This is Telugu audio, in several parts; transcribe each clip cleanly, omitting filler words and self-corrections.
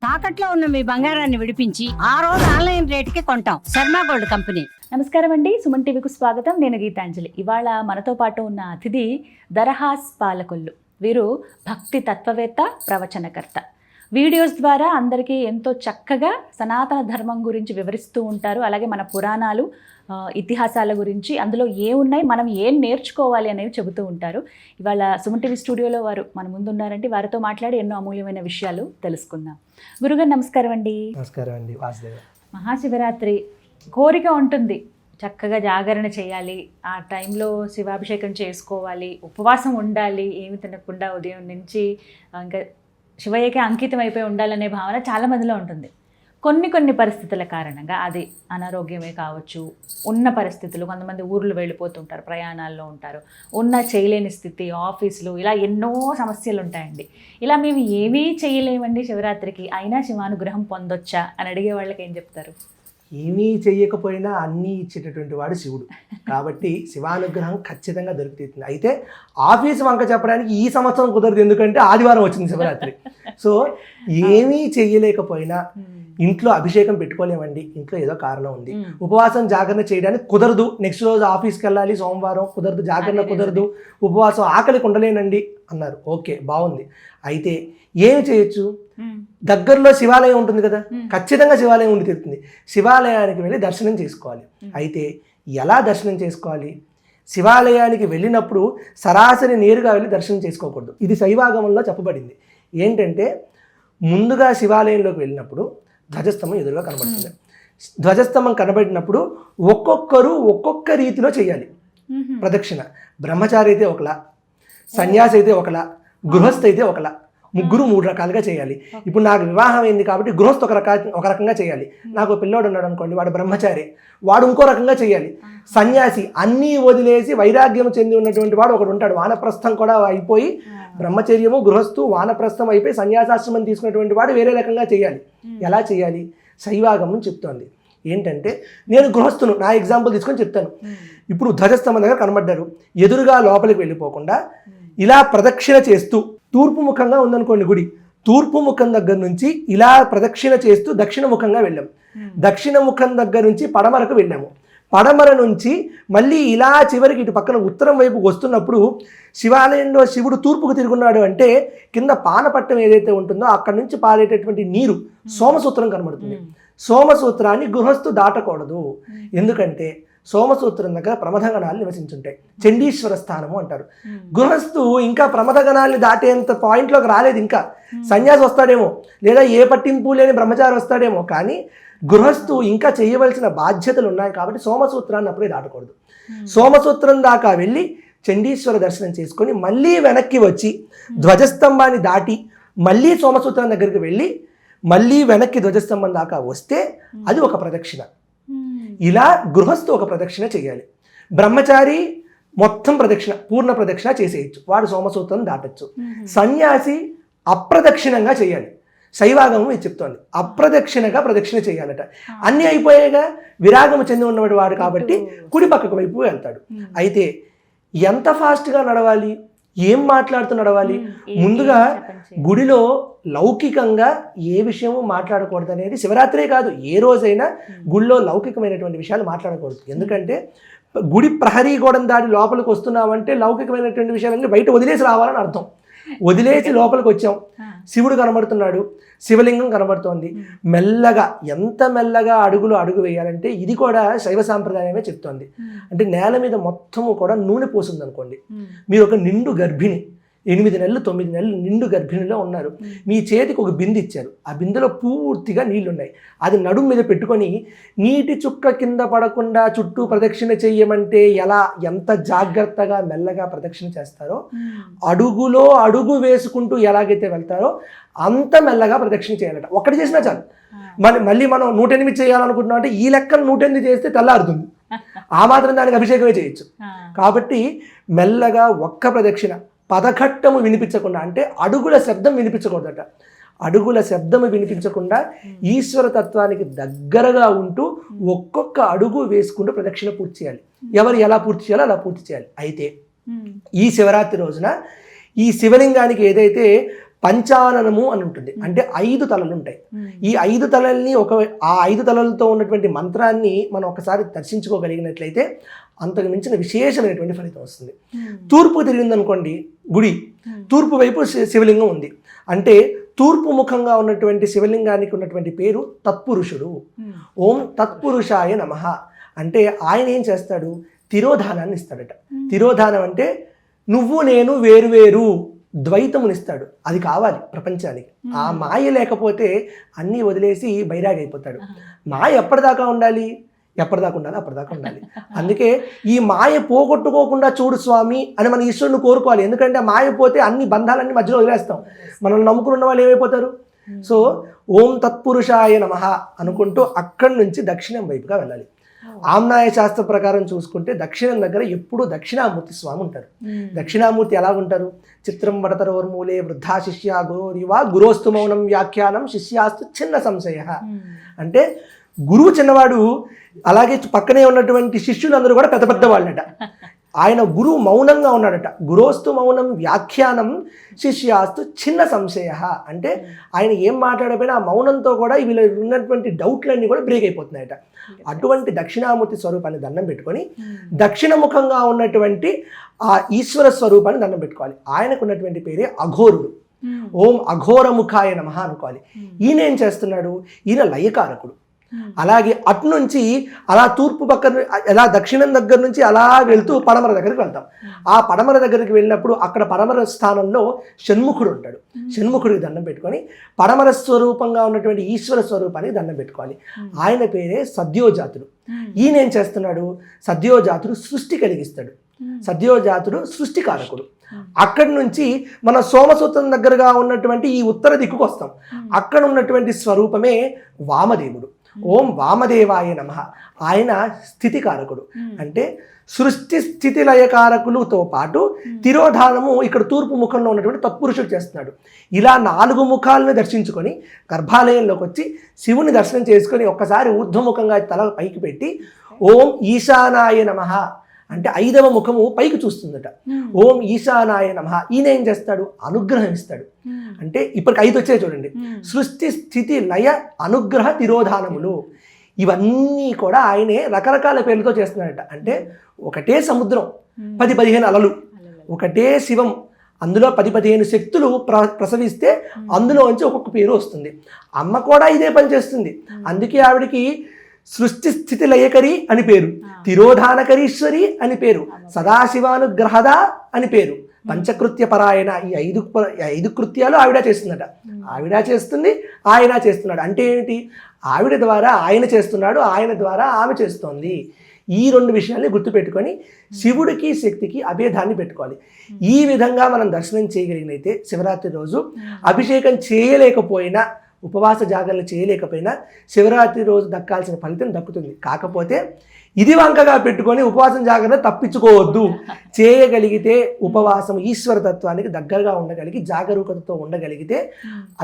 తాకట్లో ఉన్న మీ బంగారాన్ని విడిపించి ఆ రోజు ఆన్లైన్ రేటుకి కొంటాం. Sharma gold company. నమస్కారం అండి, సుమన్ టీవీకి స్వాగతం. నేను గీతాంజలి. ఇవాళ మనతో పాటు ఉన్న అతిథి దరహాస్ పాలకొల్లు. వీరు భక్తి తత్వవేత్త, ప్రవచనకర్త. వీడియోస్ ద్వారా అందరికీ ఎంతో చక్కగా సనాతన ధర్మం గురించి వివరిస్తూ ఉంటారు. అలాగే మన పురాణాలు, ఇతిహాసాల గురించి, అందులో ఏమున్నాయి, మనం ఏం నేర్చుకోవాలి అనేవి చెబుతూ ఉంటారు. ఇవాళ సుమన్ టీవీ స్టూడియోలో వారు మన ముందు ఉన్నారంటే వారితో మాట్లాడి ఎన్నో అమూల్యమైన విషయాలు తెలుసుకుందాం. గురుగారు నమస్కారం అండి. నమస్కారం అండి. వాసుదేవ. మహాశివరాత్రి కోరిక ఉంటుంది, చక్కగా జాగరణ చేయాలి, ఆ టైంలో శివాభిషేకం చేసుకోవాలి, ఉపవాసం ఉండాలి, ఏమి తినకుండా ఉదయం నుంచి ఇంకా శివయ్యకే అంకితం అయిపోయి ఉండాలనే భావన చాలా మందిలో ఉంటుంది. కొన్ని పరిస్థితుల కారణంగా, అది అనారోగ్యమే కావచ్చు, ఉన్న పరిస్థితులు, కొంతమంది ఊర్లు వెళ్ళిపోతుంటారు, ప్రయాణాల్లో ఉంటారు, ఉన్న చేయలేని స్థితి, ఆఫీసులు, ఇలా ఎన్నో సమస్యలు ఉంటాయండి. ఇలా మేము ఏమీ చేయలేమండి శివరాత్రికి, అయినా శివానుగ్రహం పొందొచ్చా అని అడిగే వాళ్ళకి ఏం చెప్తారు? ఏమీ చెయ్యకపోయినా అన్నీ ఇచ్చేటటువంటి వాడు శివుడు కాబట్టి శివానుగ్రహం ఖచ్చితంగా దొరుకుతుంది. అయితే ఆఫీస్ వంక చెప్పడానికి ఈ సంవత్సరం కుదరదు, ఎందుకంటే ఆదివారం వచ్చింది శివరాత్రి. సో ఏమీ చెయ్యలేకపోయినా ఇంట్లో అభిషేకం పెట్టుకోలేమండి, ఇంట్లో ఏదో కారణం ఉంది, ఉపవాసం జాగరణ చేయడానికి కుదరదు, నెక్స్ట్ రోజు ఆఫీస్కి వెళ్ళాలి, సోమవారం కుదరదు, జాగరణ కుదరదు, ఉపవాసం ఆకలికి ఉండలేనండి అన్నారు. ఓకే, బాగుంది. అయితే ఏమి చేయొచ్చు? దగ్గరలో శివాలయం ఉంటుంది కదా, ఖచ్చితంగా శివాలయం ఉండి తీరుతుంది. శివాలయానికి వెళ్ళి దర్శనం చేసుకోవాలి. అయితే ఎలా దర్శనం చేసుకోవాలి? శివాలయానికి వెళ్ళినప్పుడు సరాసరి నేరుగా వెళ్ళి దర్శనం చేసుకోకూడదు. ఇది శైవాగమంలో చెప్పబడింది. ఏంటంటే ముందుగా శివాలయంలోకి వెళ్ళినప్పుడు ధ్వజస్తంభం ఎదురుగా కనబడుతుంది. ధ్వజస్తంభం కనబడినప్పుడు ఒక్కొక్కరు ఒక్కొక్క రీతిలో చేయాలి ప్రదక్షిణ. బ్రహ్మచారి అయితే ఒకలా, సన్యాసి అయితే ఒకలా, గృహస్థ అయితే ఒకలా, ముగ్గురు మూడు రకాలుగా చేయాలి. ఇప్పుడు నాకు వివాహం అయింది కాబట్టి గృహస్థ ఒక రకంగా చేయాలి. నాకు పిల్లోడు ఉన్నాడు అనుకోండి, వాడు బ్రహ్మచారి, వాడు ఇంకో రకంగా చేయాలి. సన్యాసి అన్నీ వదిలేసి వైరాగ్యం చెంది ఉన్నటువంటి వాడు ఒకడు ఉంటాడు. వానప్రస్థం కూడా అయిపోయి బ్రహ్మచర్యము, గృహస్థు, వానప్రస్థం అయిపోయి సన్యాసాశ్రమం తీసుకున్నటువంటి వాడు వేరే రకంగా చేయాలి. ఎలా చేయాలి? శైవాగమం చెప్తోంది. ఏంటంటే, నేను గృహస్థును, నా ఎగ్జాంపుల్ తీసుకొని చెప్తాను. ఇప్పుడు ధ్వజస్తంభం దగ్గర కనబడ్డారు, ఎదురుగా లోపలికి వెళ్ళిపోకుండా ఇలా ప్రదక్షిణ చేస్తూ, తూర్పు ముఖంగా ఉందనుకోండి గుడి, తూర్పు ముఖం దగ్గర నుంచి ఇలా ప్రదక్షిణ చేస్తూ దక్షిణ ముఖంగా వెళ్ళాము. దక్షిణ ముఖం దగ్గర నుంచి పడమరకు వెళ్ళాము. పడమర నుంచి మళ్ళీ ఇలా చివరికి ఇటు పక్కన ఉత్తరం వైపు వస్తున్నప్పుడు శివాలయంలో శివుడు తూర్పుకు తిరుగున్నాడు అంటే కింద పానపట్టం ఏదైతే ఉంటుందో అక్కడి నుంచి పారేటటువంటి నీరు సోమసూత్రం కనబడుతుంది. సోమసూత్రాన్ని గృహస్థు దాటకూడదు. ఎందుకంటే సోమసూత్రం దగ్గర ప్రమథగణాలు నివసించుంటాయి. చండీశ్వర స్థానము అంటారు. గృహస్థు ఇంకా ప్రమథగణాన్ని దాటేంత పాయింట్లోకి రాలేదు. ఇంకా సన్యాసి వస్తాడేమో, లేదా ఏ పట్టింపు లేని బ్రహ్మచారి వస్తాడేమో, కానీ గృహస్థు ఇంకా చేయవలసిన బాధ్యతలు ఉన్నాయి కాబట్టి సోమసూత్రాన్ని అప్పుడే దాటకూడదు. సోమసూత్రం దాకా వెళ్ళి చండీశ్వర దర్శనం చేసుకొని మళ్ళీ వెనక్కి వచ్చి ధ్వజస్తంభాన్ని దాటి మళ్ళీ సోమసూత్రం దగ్గరికి వెళ్ళి మళ్ళీ వెనక్కి ధ్వజస్తంభం దాకా వస్తే అది ఒక ప్రదక్షిణ. ఇలా గృహస్థు ఒక ప్రదక్షిణ చేయాలి. బ్రహ్మచారి మొత్తం ప్రదక్షిణ, పూర్ణ ప్రదక్షిణ చేసేయచ్చు, వాడు సోమసూత్రం దాటచ్చు. సన్యాసి అప్రదక్షిణంగా చేయాలి. శైవాగమం ఇది చెప్తోంది, అప్రదక్షిణగా ప్రదక్షిణ చేయాలట. అన్నీ అయిపోయాగా విరాగము చెంది ఉన్నవాడు వాడు కాబట్టి కుడి పక్కకు వైపు వెళ్తాడు. అయితే ఎంత ఫాస్ట్గా నడవాలి, ఏం మాట్లాడుతూ నడవాలి? ముందుగా గుడిలో లౌకికంగా ఏ విషయము మాట్లాడకూడదు అనేది శివరాత్రే కాదు, ఏ రోజైనా గుడిలో లౌకికమైనటువంటి విషయాలు మాట్లాడకూడదు. ఎందుకంటే గుడి ప్రహరీ గోడను దాటి లోపలికి వస్తున్నామంటే లౌకికమైనటువంటి విషయాలన్నీ బయట వదిలేసి రావాలని అర్థం. వదిలేసి లోపలికి వచ్చాం, శివుడు కనబడుతున్నాడు, శివలింగం కనబడుతోంది, మెల్లగా, ఎంత మెల్లగా అడుగు వేయాలంటే ఇది కూడా శైవ సాంప్రదాయమే చెప్తోంది. అంటే నేల మీద మొత్తము కూడా నూనె పోసింది అనుకోండి, మీరు ఒక నిండు గర్భిణి, 8 నెలలు 9 నెలలు నిండు గర్భిణిలో ఉన్నారు, మీ చేతికి ఒక బిందె ఇచ్చారు, ఆ బిందెలో పూర్తిగా నీళ్లు ఉన్నాయి, అది నడుము మీద పెట్టుకొని నీటి చుక్క కింద పడకుండా చుట్టూ ప్రదక్షిణ చెయ్యమంటే ఎంత జాగ్రత్తగా మెల్లగా ప్రదక్షిణ చేస్తారో, అడుగులో అడుగు వేసుకుంటూ ఎలాగైతే వెళ్తారో అంత మెల్లగా ప్రదక్షిణ చేయాలట. ఒక్కటి చేసినా చాలు. మళ్ళీ మనం 108 చేయాలనుకుంటున్నాం అంటే ఈ లెక్కను 108 చేస్తే తెల్లారుతుంది, ఆ మాత్రం దానికి అభిషేకమే చేయొచ్చు. కాబట్టి మెల్లగా ఒక్క ప్రదక్షిణ, పదఘట్టము వినిపించకుండా, అంటే అడుగుల శబ్దం వినిపించకూడదట. అడుగుల శబ్దము వినిపించకుండా ఈశ్వర తత్వానికి దగ్గరగా ఉంటూ ఒక్కొక్క అడుగు వేసుకుంటూ ప్రదక్షిణ పూర్తి చేయాలి. ఎవరు ఎలా పూర్తి చేయాలో అలా పూర్తి చేయాలి. అయితే ఈ శివరాత్రి రోజున ఈ శివలింగానికి ఏదైతే పంచాననము అని ఉంటుంది, అంటే 5 తలలు ఉంటాయి. ఈ 5 తలల్ని ఆ 5 తలలతో ఉన్నటువంటి మంత్రాన్ని మనం ఒకసారి దర్శించుకోగలిగినట్లయితే అంతకు మించిన విశేషమైనటువంటి ఫలితం వస్తుంది. తూర్పు తిరిగిందనుకోండి గుడి, తూర్పు వైపు శివలింగం ఉంది అంటే తూర్పు ముఖంగా ఉన్నటువంటి శివలింగానికి ఉన్నటువంటి పేరు తత్పురుషుడు. ఓం తత్పురుషాయ నమః అంటే ఆయన ఏం చేస్తాడు, తిరోధానాన్ని ఇస్తాడట. తిరోధానం అంటే నువ్వు నేను వేరు ద్వైతమునిస్తాడు. అది కావాలి ప్రపంచానికి. ఆ మాయ లేకపోతే అన్నీ వదిలేసి బైరాగి అయిపోతాడు. మాయ ఎప్పటిదాకా ఉండాలి, అప్పటిదాకా ఉండాలి. అందుకే ఈ మాయ పోగొట్టుకోకుండా చూడు స్వామి అని మన ఈశ్వరుని కోరుకోవాలి. ఎందుకంటే ఆ మాయ పోతే అన్ని బంధాలన్నీ మధ్యలో వదిలేస్తాం. మనం నమ్ముకున్న వాళ్ళు ఏమైపోతారు. సో ఓం తత్పురుషాయ నమః అనుకుంటూ అక్కడి నుంచి దక్షిణం వైపుగా వెళ్ళాలి. ఆమ్నాయ శాస్త్ర ప్రకారం చూసుకుంటే దక్షిణం దగ్గర ఎప్పుడూ దక్షిణామూర్తి స్వామి ఉంటారు. దక్షిణామూర్తి ఎలా ఉంటారు, చిత్రం వడతరోర్మూలే వృద్ధా శిష్య గురోరివా గురోస్తు మౌనం వ్యాఖ్యానం శిష్యాస్తు చిన్న సంశయ అంటే గురువు చిన్నవాడు, అలాగే పక్కనే ఉన్నటువంటి శిష్యులందరూ కూడా పెద్ద పెద్ద వాళ్ళట. ఆయన గురువు మౌనంగా ఉన్నాడట. గురోస్తు మౌనం వ్యాఖ్యానం శిష్యాస్తు చిన్న సంశయ అంటే ఆయన ఏం మాట్లాడకపోయినా ఆ మౌనంతో కూడా వీళ్ళు ఉన్నటువంటి డౌట్లన్నీ కూడా బ్రేక్ అయిపోతున్నాయట. అటువంటి దక్షిణామూర్తి స్వరూపాన్ని దండం పెట్టుకొని దక్షిణముఖంగా ఉన్నటువంటి ఆ ఈశ్వర స్వరూపాన్ని దండం పెట్టుకోవాలి. ఆయనకు ఉన్నటువంటి పేరే అఘోరుడు. ఓం అఘోరముఖాయ నమః అనుకోవాలి. ఈయన ఏం చేస్తున్నాడు, ఈయన లయకారకుడు. అలాగే అటు నుంచి అలా తూర్పు పక్కన అలా దక్షిణం దగ్గర నుంచి అలా వెళ్తూ పడమర దగ్గరికి వెళ్తాం. ఆ పడమర దగ్గరికి వెళ్ళినప్పుడు అక్కడ పడమర స్థానంలో షణ్ముఖుడు ఉంటాడు. షణ్ముఖుడికి దండం పెట్టుకొని పడమర స్వరూపంగా ఉన్నటువంటి ఈశ్వర స్వరూపానికి దండం పెట్టుకోవాలి. ఆయన పేరే సద్యోజాతుడు. ఈయన ఏం చేస్తున్నాడు, సద్యోజాతుడు సృష్టి కలిగిస్తాడు. సద్యోజాతుడు సృష్టికారకుడు. అక్కడి నుంచి మన సోమసూత్రం దగ్గరగా ఉన్నటువంటి ఈ ఉత్తర దిక్కుకు వస్తాం. అక్కడ ఉన్నటువంటి స్వరూపమే వామదేవుడు. ఓం వామదేవాయ నమః ఆయన స్థితికారకుడు. అంటే సృష్టి స్థితి లయకారకులతో పాటు తిరోధానము ఇక్కడ తూర్పు ముఖంలో ఉన్నటువంటి తత్పురుషుడు చేస్తున్నాడు. ఇలా 4 ముఖాలను దర్శించుకొని గర్భాలయంలోకి వచ్చి శివుని దర్శనం చేసుకొని ఒక్కసారి ఊర్ధ్వముఖంగా తల పైకి పెట్టి ఓం ఈశానాయ నమః అంటే 5వ ముఖము పైకి చూస్తుందట. ఓం ఈశానాయ నమః ఈయన ఏం చేస్తాడు, అనుగ్రహం ఇస్తాడు. అంటే ఇప్పటికి 5 వచ్చాయి చూడండి, సృష్టి స్థితి లయ అనుగ్రహ తిరోధానములు. ఇవన్నీ కూడా ఆయనే రకరకాల పేర్లతో చేస్తున్నాడట. అంటే ఒకటే సముద్రం 10-15 అలలు, ఒకటే శివం, అందులో 10-15 శక్తులు ప్రసవిస్తే అందులోంచి ఒక్కొక్క పేరు వస్తుంది. అమ్మ కూడా ఇదే పని చేస్తుంది. అందుకే ఆవిడికి సృష్టి స్థితి లయకరి అని పేరు, తిరోధానకరీశ్వరి అని పేరు, సదాశివానుగ్రహద అని పేరు, పంచకృత్య పరాయణ. ఈ 5 కృత్యాలు ఆవిడ చేస్తుందట. ఆవిడ చేస్తుంది, ఆయన చేస్తున్నాడు. అంటే ఏమిటి, ఆవిడ ద్వారా ఆయన చేస్తున్నాడు, ఆయన ద్వారా ఆమె చేస్తోంది. ఈ 2 విషయాల్ని గుర్తుపెట్టుకొని శివుడికి శక్తికి అభేదాన్ని పెట్టుకోవాలి. ఈ విధంగా మనం దర్శనం చేయగలిగినైతే శివరాత్రి రోజు అభిషేకం చేయలేకపోయినా, ఉపవాస జాగరణ చేయలేకపోయినా శివరాత్రి రోజు దక్కాల్సిన ఫలితం దక్కుతుంది. కాకపోతే ఇది వంకగా పెట్టుకొని ఉపవాసం జాగరణ తప్పించుకోవద్దు. చేయగలిగితే ఉపవాసం ఈశ్వర తత్వానికి దగ్గరగా ఉండగలిగి జాగరూకతతో ఉండగలిగితే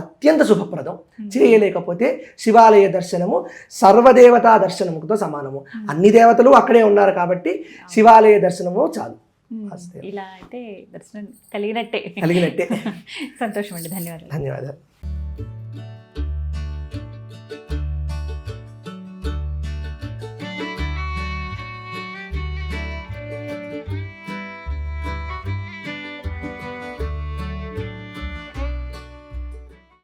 అత్యంత శుభప్రదం. చేయలేకపోతే శివాలయ దర్శనము సర్వదేవతా దర్శనముతో సమానము. అన్ని దేవతలు అక్కడే ఉన్నారు కాబట్టి శివాలయ దర్శనము చాలు. ఇలా అయితే దర్శనం కలిగినట్టే. కలిగినట్టే. సంతోషం అండి. ధన్యవాదాలు. ధన్యవాదాలు.